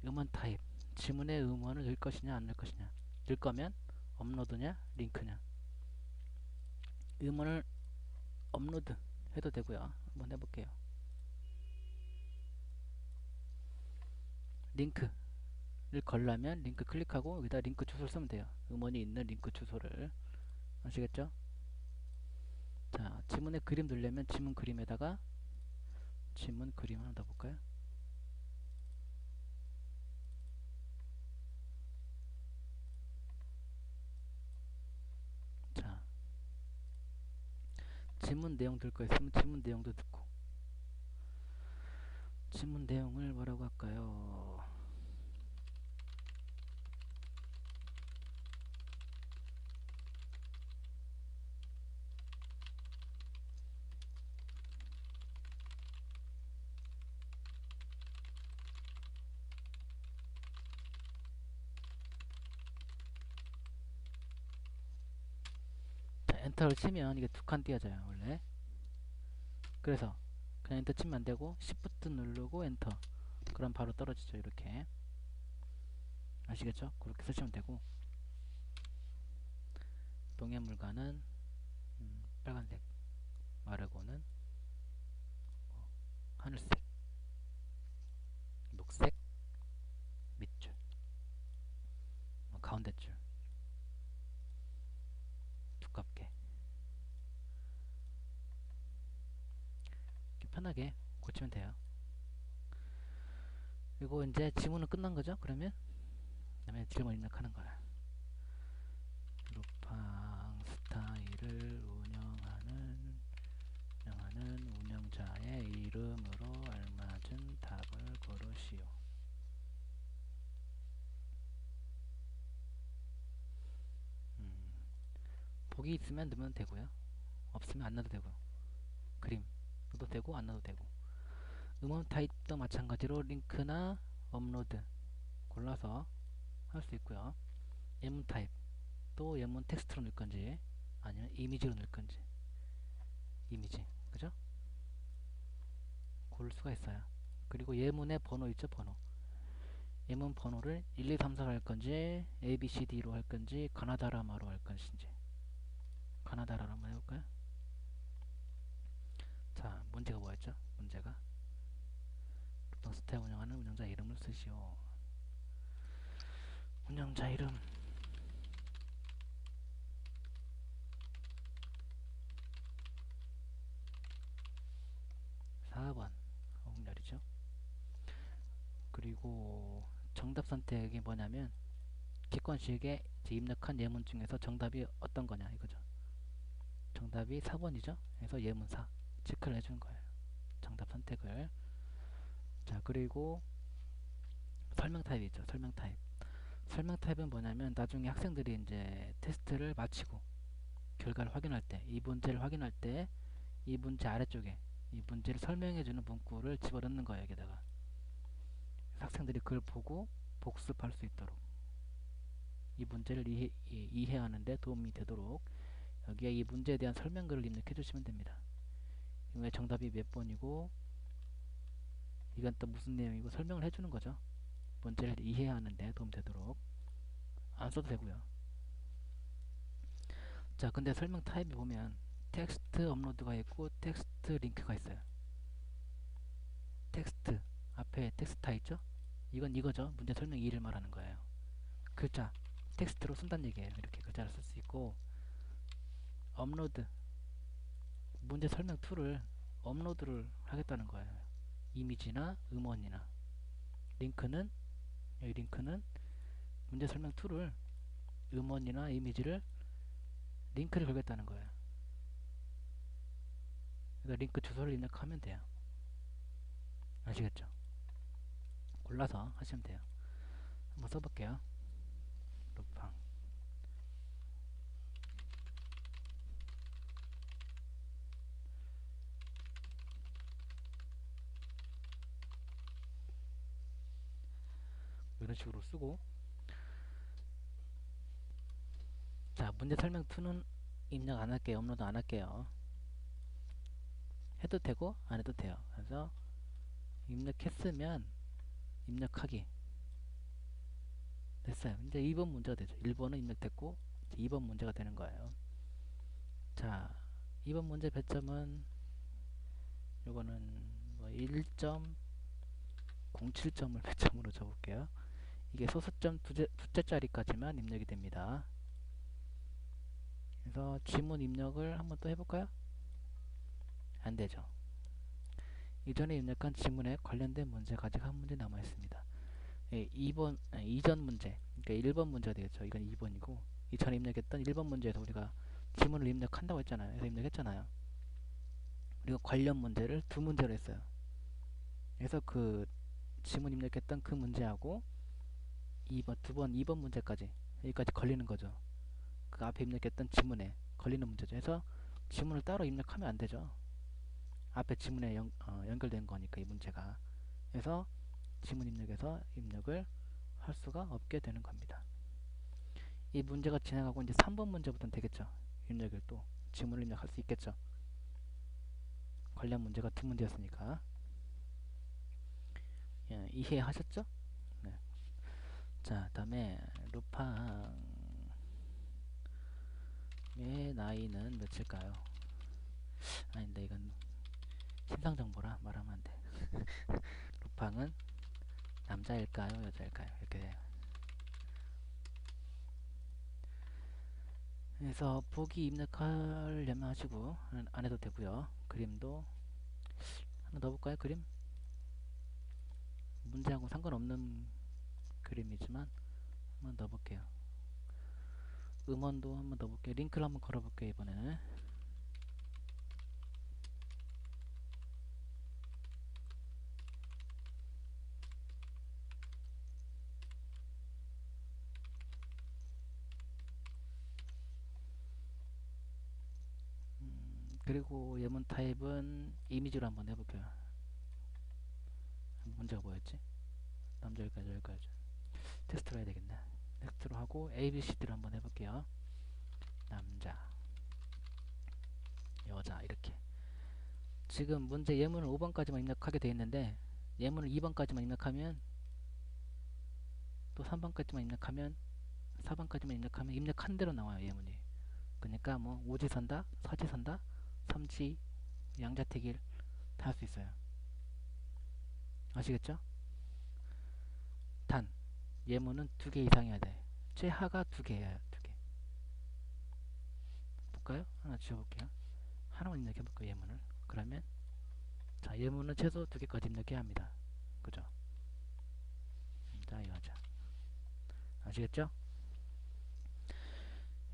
음원 타입. 지문에 음원을 넣을 것이냐 안 넣을 것이냐. 넣을 거면 업로드냐 링크냐. 음원을 업로드 해도 되고요. 한번 해볼게요. 링크를 걸려면 링크 클릭하고 여기다 링크 주소를 쓰면 돼요. 음원이 있는 링크 주소를. 아시겠죠? 자, 지문에 그림 넣으려면 지문 그림에다가 지문 그림 하나 넣어볼까요? 자, 지문 내용 들 거 있으면 지문 내용도 듣고, 지문 내용을 뭐라고 할까요? 자, 엔터를 치면 이게 두 칸 띄어져요 원래. 그래서 그냥 엔터 치면 안되고 Shift 누르고 엔터, 그럼 바로 떨어지죠. 이렇게 아시겠죠? 그렇게 쓰시면 되고, 동해물과는 빨간색, 마르고는 뭐 하늘색, 녹색, 밑줄, 뭐 가운데 줄 두껍게 이렇게 편하게 고치면 돼요. 그리고 이제 지문은 끝난 거죠. 그러면 그다음에 질문 입력하는 거야. 루팡 스타일을 운영하는 운영자의 이름으로 알맞은 답을 고르시오. 복이 있으면 넣으면 되고요. 없으면 안 넣어도 되고요. 그림 넣어도 되고 안 넣어도 되고. 음원 타입도 마찬가지로 링크나 업로드 골라서 할 수 있고요. 예문 타입 또 예문 텍스트로 넣을 건지 아니면 이미지로 넣을 건지. 이미지, 그죠? 고를 수가 있어요. 그리고 예문의 번호 있죠, 번호. 예문 번호를 1, 2, 3, 4로 할 건지 ABCD로 할 건지 가나다라마로 할 것인지. 가나다라로 한번 해볼까요? 자, 문제가 뭐였죠? 문제가 루팡 스타일 운영하는 운영자 이름을 쓰시오. 운영자 이름 4번 홍렬이죠. 그리고 정답 선택이 뭐냐면 객관식에 입력한 예문 중에서 정답이 어떤 거냐 이거죠. 정답이 4번이죠. 그래서 예문 4 체크를 해주는 거예요. 정답 선택을. 자, 그리고 설명 타입이 있죠. 설명 타입. 설명 타입은 뭐냐면 나중에 학생들이 이제 테스트를 마치고 결과를 확인할 때, 이 문제를 확인할 때 이 문제 아래쪽에 이 문제를 설명해주는 문구를 집어넣는 거예요. 여기다가 학생들이 그걸 보고 복습할 수 있도록, 이 문제를 이해하는데 도움이 되도록 여기에 이 문제에 대한 설명글을 입력해 주시면 됩니다. 왜 정답이 몇 번이고 이건 또 무슨 내용이고 설명을 해주는 거죠. 문제를 이해하는데 도움되도록. 안 써도 되고요. 자, 근데 설명 타입에 보면 텍스트 업로드가 있고 텍스트 링크가 있어요. 텍스트 앞에 텍스트가 있죠. 이건 이거죠. 문제 설명 2를 말하는 거예요. 글자 텍스트로 쓴다는 얘기예요. 이렇게 글자를 쓸 수 있고, 업로드 문제 설명 2를 업로드를 하겠다는 거예요. 이미지나 음원이나. 링크는 여기 링크는 문제 설명 2를 음원이나 이미지를 링크를 걸겠다는 거예요. 그래서 링크 주소를 입력하면 돼요. 아시겠죠? 골라서 하시면 돼요. 한번 써볼게요. 루팡 이런 식으로 쓰고, 자, 문제 설명 2는 입력 안 할게요. 업로드 안 할게요. 해도 되고 안 해도 돼요. 그래서 입력했으면 입력하기 됐어요. 이제 2번 문제가 되죠. 1번은 입력됐고 2번 문제가 되는 거예요. 자, 2번 문제 배점은 요거는 뭐 1.07점을 배점으로 줘볼게요. 이게 소수점 두째 자리까지만 입력이 됩니다. 그래서 지문 입력을 한번 또 해볼까요? 안 되죠. 이전에 입력한 지문에 관련된 문제가 아직 한 문제 남아 있습니다. 예, 2번, 이전 문제, 그러니까 1번 문제가 되겠죠. 이건 2번이고, 이전에 입력했던 1번 문제에서 우리가 지문을 입력한다고 했잖아요. 그래서 입력했잖아요. 그리고 관련 문제를 두 문제로 했어요. 그래서 그 지문 입력했던 그 문제하고 2번 문제까지, 여기까지 걸리는 거죠. 그 앞에 입력했던 지문에 걸리는 문제죠. 그래서 지문을 따로 입력하면 안 되죠. 앞에 지문에 연결된 거니까 이 문제가. 그래서 지문 입력에서 입력을 할 수가 없게 되는 겁니다. 이 문제가 지나가고 이제 3번 문제부터는 되겠죠. 입력을 또 지문을 입력할 수 있겠죠. 관련 문제가 두 문제였으니까. 예, 이해하셨죠? 네. 자, 다음에 루팡의 나이는 몇일까요? 아닌데 이건 신상 정보라 말하면 안 돼. 루팡은 남자일까요, 여자일까요? 이렇게 돼요. 그래서 보기 입력하려면 하시고 안 해도 되고요. 그림도 하나 넣어볼까요? 그림? 문제하고 상관없는 그림이지만 한번 넣어볼게요. 음원도 한번 넣어볼게요. 링크를 한번 걸어볼게요. 이번에는 그리고 예문 타입은 이미지로 한번 해볼게요. 문제가 뭐였지? 남자일까요, 여자일까요? 텍스트로 해야 되겠네. 텍스트로 하고 ABCD로 한번 해볼게요. 남자, 여자 이렇게. 지금 문제 예문을 5번까지만 입력하게 되어 있는데 예문을 2번까지만 입력하면 또 3번까지만 입력하면 4번까지만 입력하면 입력한 대로 나와요. 예문이. 그러니까 뭐 오지선다, 서지선다, 삼지, 양자택일 다 할 수 있어요. 아시겠죠? 단 예문은 2개 이상이어야 돼. 최하가 2개예요. 2개. 볼까요? 하나 지워볼게요. 하나만 입력해볼까요? 예문을. 그러면 자, 예문은 최소 2개까지 입력해야 합니다. 그죠? 자, 여자. 아시겠죠?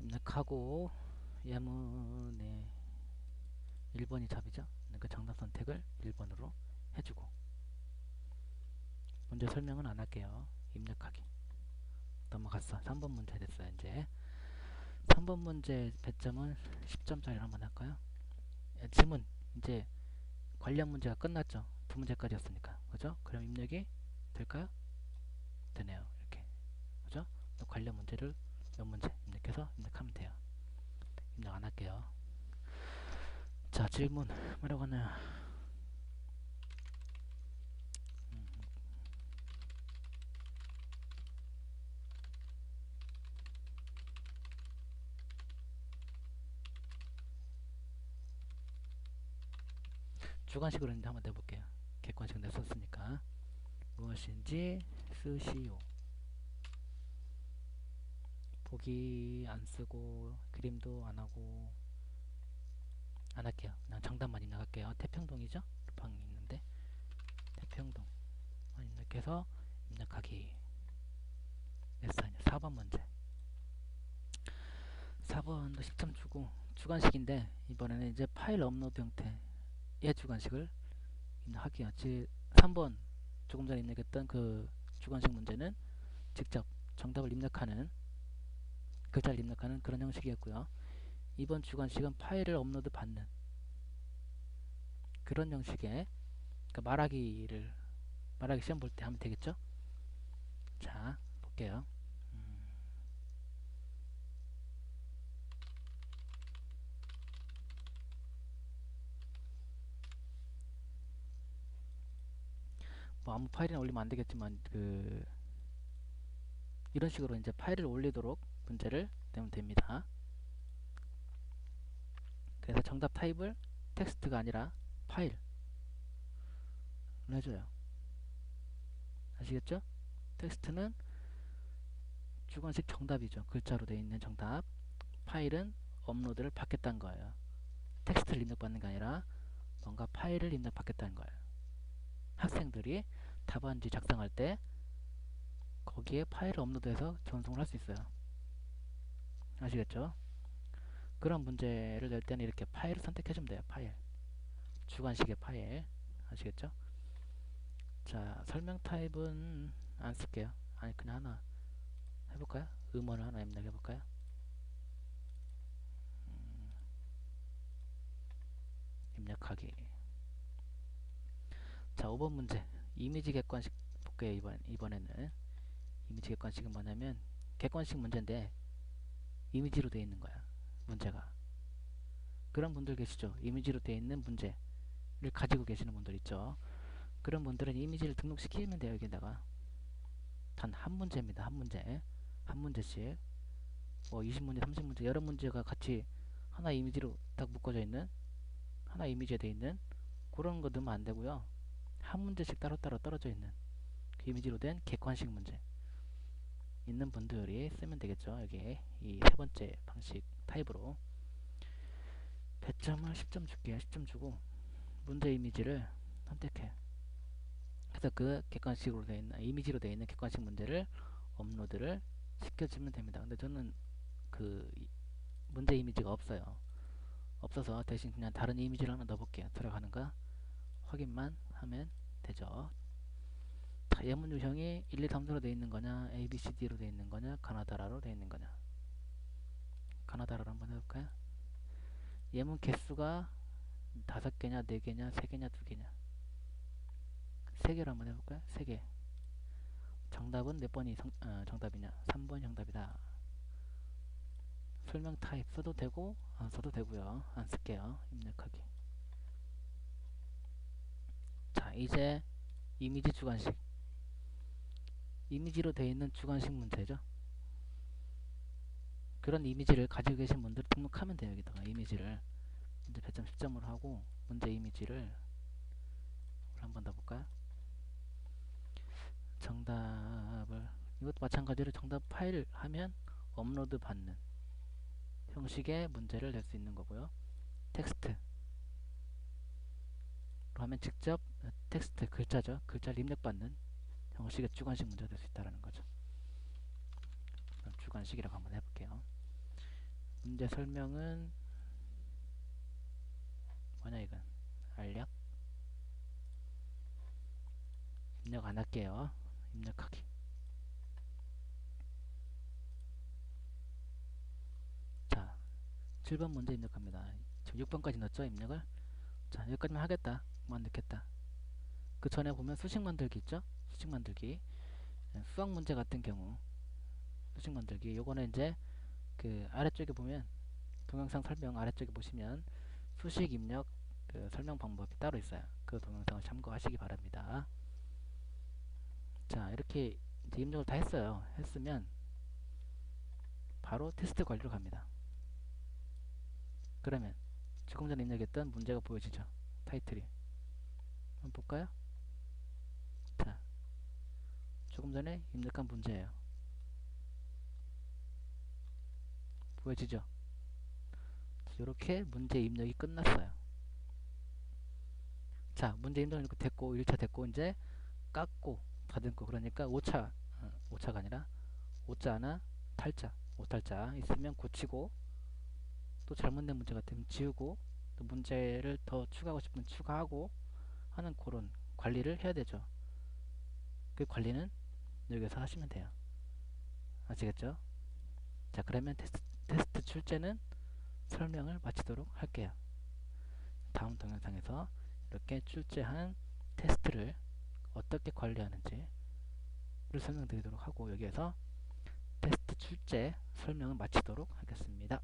입력하고 예문에 1번이 답이죠. 그러니까 정답 선택을 1번으로 해주고 문제 설명은 안 할게요. 입력하기. 넘어갔어. 3번 문제 됐어요. 이제 3번 문제 배점은 10점짜리 한번 할까요? 지문 이제 관련 문제가 끝났죠. 두 문제까지였으니까. 그죠? 그럼 입력이 될까요? 되네요. 이렇게. 그죠? 또 관련 문제를 몇 문제 입력해서 입력하면 돼요. 입력 안 할게요. 자, 질문 뭐라고 하나요? 주관식으로 이제 한번 내볼게요. 객관식 냈었으니까. 무엇인지 쓰시오. 보기 안 쓰고 그림도 안 하고 안 할게요. 그냥 정답만 입력할게요. 태평동이죠? 루팡이 있는데 태평동 입력해서 입력하기. 됐어요. 4번 문제. 4번도 10점 주고 주관식인데 이번에는 이제 파일 업로드 형태의 주관식을 입력할게요. 3번 조금 전에 입력했던 그 주관식 문제는 직접 정답을 입력하는 글자를 입력하는 그런 형식이었고요. 이번 주관식은 파일을 업로드 받는 그런 형식의 그러니까 말하기 시험 볼 때 하면 되겠죠? 자, 볼게요. 뭐 아무 파일이나 올리면 안 되겠지만 그 이런 식으로 이제 파일을 올리도록 문제를 내면 됩니다. 그래서 정답 타입을 텍스트가 아니라 파일을 해줘요. 아시겠죠? 텍스트는 주관식 정답이죠. 글자로 되어 있는 정답. 파일은 업로드를 받겠다는 거예요. 텍스트를 입력받는 게 아니라 뭔가 파일을 입력받겠다는 거예요. 학생들이 답안지 작성할 때 거기에 파일을 업로드해서 전송을 할 수 있어요. 아시겠죠? 그런 문제를 낼 때는 이렇게 파일을 선택해주면 돼요. 파일. 주관식의 파일. 아시겠죠? 자, 설명 타입은 안 쓸게요. 아니, 그냥 하나 해볼까요? 음원을 하나 입력해볼까요? 입력하기. 자, 5번 문제. 이미지 객관식 볼게요. 이번에는. 이미지 객관식은 뭐냐면, 객관식 문제인데, 이미지로 되어 있는 거야. 문제가. 그런 분들 계시죠? 이미지로 되어 있는 문제를 가지고 계시는 분들 있죠? 그런 분들은 이미지를 등록시키면 돼요. 여기다가. 단 한 문제입니다. 한 문제. 한 문제씩. 뭐 20문제, 30문제, 여러 문제가 같이 하나 이미지로 딱 묶어져 있는, 하나 이미지에 되어 있는 그런 거 넣으면 안 되고요. 한 문제씩 따로따로 떨어져 있는 그 이미지로 된 객관식 문제 있는 분들이 쓰면 되겠죠. 여기 이 세 번째 방식 타입으로 배점을 10점 줄게요. 10점 주고 문제 이미지를 선택해. 그래서 그 객관식으로 되어 있는 이미지로 되어 있는 객관식 문제를 업로드를 시켜주면 됩니다. 근데 저는 그 문제 이미지가 없어요. 없어서 대신 그냥 다른 이미지를 하나 넣어볼게요. 들어가는가 확인만 하면 되죠. 자, 예문 유형이 1, 2, 3, 4로 되어 있는 거냐, A, B, C, D로 되어 있는 거냐, 가나다라로 되어 있는 거냐. 가나다라로 한번 해볼까요? 예문 개수가 5개냐, 4개냐, 3개냐, 2개냐. 3개로 한번 해볼까요? 3개. 정답은 몇 번이 정답이냐? 3번이 정답이다. 설명 타입 써도 되고 안 써도 되고요. 안 쓸게요. 입력하기. 자, 이제 이미지 주관식. 이미지로 되어 있는 주관식 문제죠. 그런 이미지를 가지고 계신 분들 등록하면 돼요. 여기다가 이미지를 문제 배점 10점으로 하고 문제 이미지를 한번 더 볼까요? 정답을 이것도 마찬가지로 정답 파일 하면 업로드 받는 형식의 문제를 낼 수 있는 거고요. 텍스트로 하면 직접 텍스트 글자죠. 글자를 입력받는 형식의 주관식 문제가 될 수 있다는 거죠. 그럼 주관식이라고 한번 해볼게요. 문제 설명은 뭐냐 이건 알약 입력 안 할게요. 입력하기. 자, 7번 문제 입력합니다. 지금 6번까지 넣었죠 입력을. 자, 여기까지만 하겠다. 그만 넣겠다. 그 전에 보면 수식 만들기 있죠? 수식 만들기. 수학 문제 같은 경우 수식 만들기 요거는 이제 그 아래쪽에 보면 동영상 설명 아래쪽에 보시면 수식 입력 그 설명 방법이 따로 있어요. 그 동영상을 참고하시기 바랍니다. 자, 이렇게 이제 입력을 다 했어요. 했으면 바로 테스트 관리로 갑니다. 그러면 조금 전에 입력했던 문제가 보여지죠. 타이틀이. 한번 볼까요? 자, 조금 전에 입력한 문제예요. 보여지죠? 이렇게 문제 입력이 끝났어요. 자, 문제 입력이 됐고 1차 됐고 이제 깎고 다듬고 그러니까 5차 5차가 아니라 5자 하나 탈자 5탈자 있으면 고치고 또 잘못된 문제 같으면 지우고 또 문제를 더 추가하고 싶으면 추가하고 하는 그런 관리를 해야 되죠. 그 관리는 여기서 하시면 돼요. 아시겠죠? 자, 그러면 테스트 출제는 설명을 마치도록 할게요. 다음 동영상에서 이렇게 출제한 테스트를 어떻게 관리하는지를 설명드리도록 하고 여기에서 테스트 출제 설명을 마치도록 하겠습니다.